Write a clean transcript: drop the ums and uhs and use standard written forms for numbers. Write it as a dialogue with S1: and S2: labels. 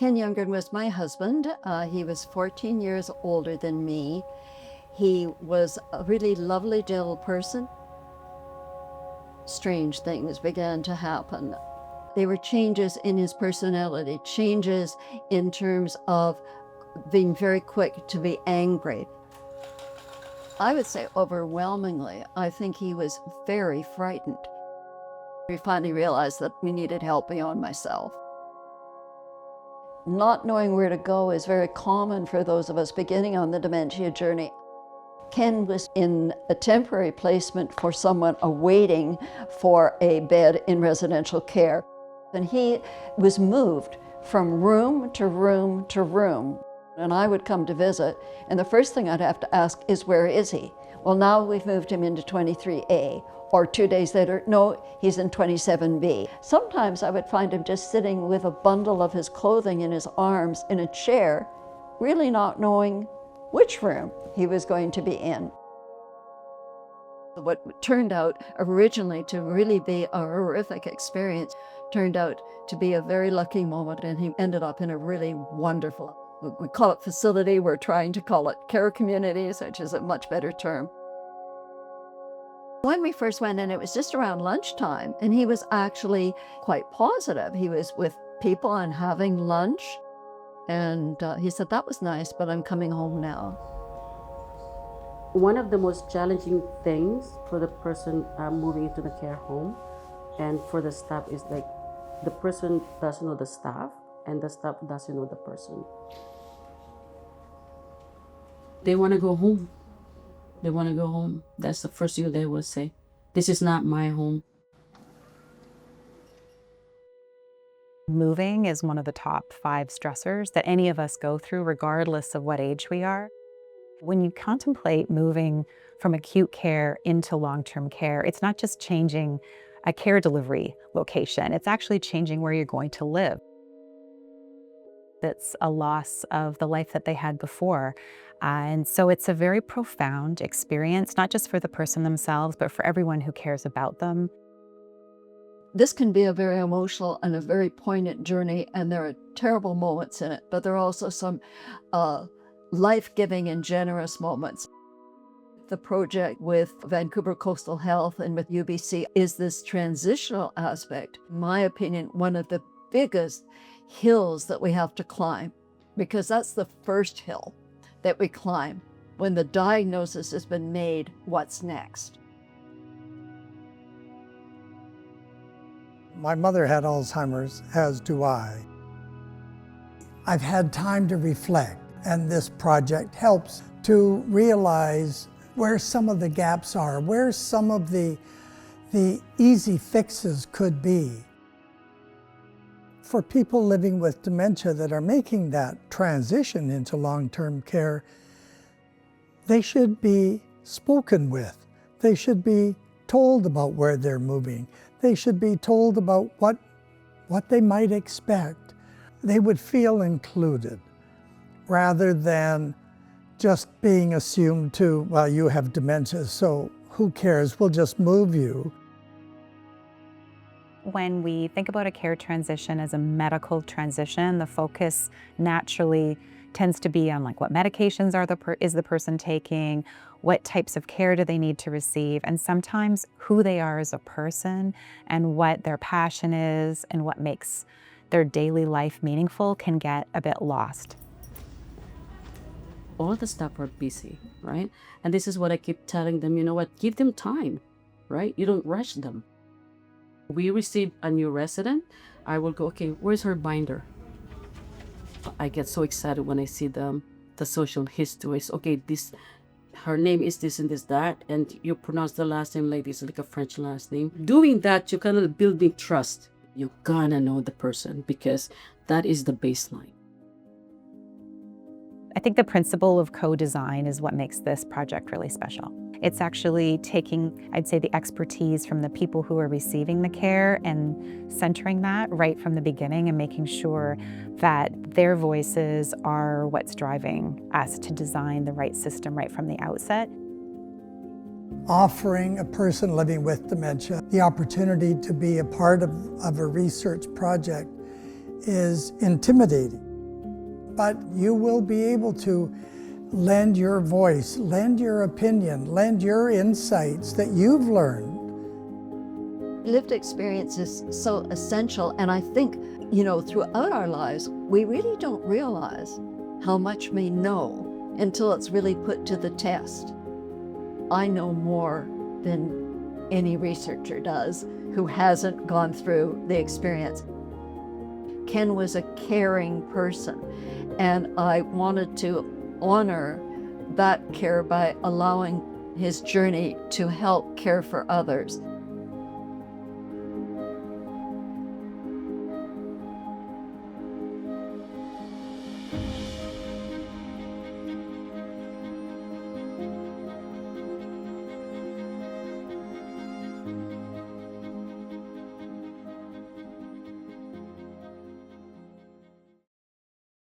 S1: Ken Youngren was my husband. He was 14 years older than me. He was a really lovely, gentle person. Strange things began to happen. They were changes in his personality, changes in terms of being very quick to be angry. I would say overwhelmingly, I think he was very frightened. We finally realized that we needed help beyond myself. Not knowing where to go is very common for those of us beginning on the dementia journey. Ken was in a temporary placement for someone awaiting for a bed in residential care. And he was moved from room to room to room. And I would come to visit, and the first thing I'd have to ask is, where is he? Well, now we've moved him into 23A. Or 2 days later, no, he's in 27B. Sometimes I would find him just sitting with a bundle of his clothing in his arms in a chair, really not knowing which room he was going to be in. What turned out originally to really be a horrific experience turned out to be a very lucky moment, and he ended up in a really wonderful, we call it facility, we're trying to call it care communities, which is a much better term. When we first went in, it was just around lunchtime, and he was actually quite positive. He was with people and having lunch, and he said, that was nice, but I'm coming home now.
S2: One of the most challenging things for the person moving into the care home and for the staff is like the person doesn't know the staff and the staff doesn't know the person. They want to go home. They want to go home. That's the first thing they will say. This is not my home.
S3: Moving is one of the top 5 stressors that any of us go through, regardless of what age we are. When you contemplate moving from acute care into long-term care, it's not just changing a care delivery location, it's actually changing where you're going to live. It's a loss of the life that they had before. And so it's a very profound experience, not just for the person themselves, but for everyone who cares about them.
S1: This can be a very emotional and a very poignant journey, and there are terrible moments in it, but there are also some life-giving and generous moments. The project with Vancouver Coastal Health and with UBC is this transitional aspect, in my opinion, one of the biggest hills that we have to climb, because that's the first hill that we climb. When the diagnosis has been made, what's next?
S4: My mother had Alzheimer's, as do I. I've had time to reflect, and this project helps to realize where some of the gaps are, where some of the easy fixes could be. For people living with dementia that are making that transition into long-term care, they should be spoken with. They should be told about where they're moving. They should be told about what they might expect. They would feel included, rather than just being assumed to, well, you have dementia, so who cares, we'll just move you.
S3: When we think about a care transition as a medical transition, the focus naturally tends to be on like what medications is the person taking, what types of care do they need to receive, and sometimes who they are as a person and what their passion is and what makes their daily life meaningful can get a bit lost.
S2: All the staff are busy, right? And this is what I keep telling them, you know what, give them time, right? You don't rush them. We receive a new resident, I will go, okay, where's her binder? I get so excited when I see the social history. It's, okay, her name is this and this, that, and you pronounce the last name like this, like a French last name. Doing that, you're kind of building trust. You're gonna know the person because that is the baseline.
S3: I think the principle of co-design is what makes this project really special. It's actually taking, I'd say, the expertise from the people who are receiving the care and centering that right from the beginning and making sure that their voices are what's driving us to design the right system right from the outset.
S4: Offering a person living with dementia the opportunity to be a part of a research project is intimidating. but you will be able to lend your voice, lend your opinion, lend your insights that you've learned.
S1: Lived experience is so essential, and I think, throughout our lives, we really don't realize how much we know until it's really put to the test. I know more than any researcher does who hasn't gone through the experience. Ken was a caring person, and I wanted to honor that care by allowing his journey to help care for others.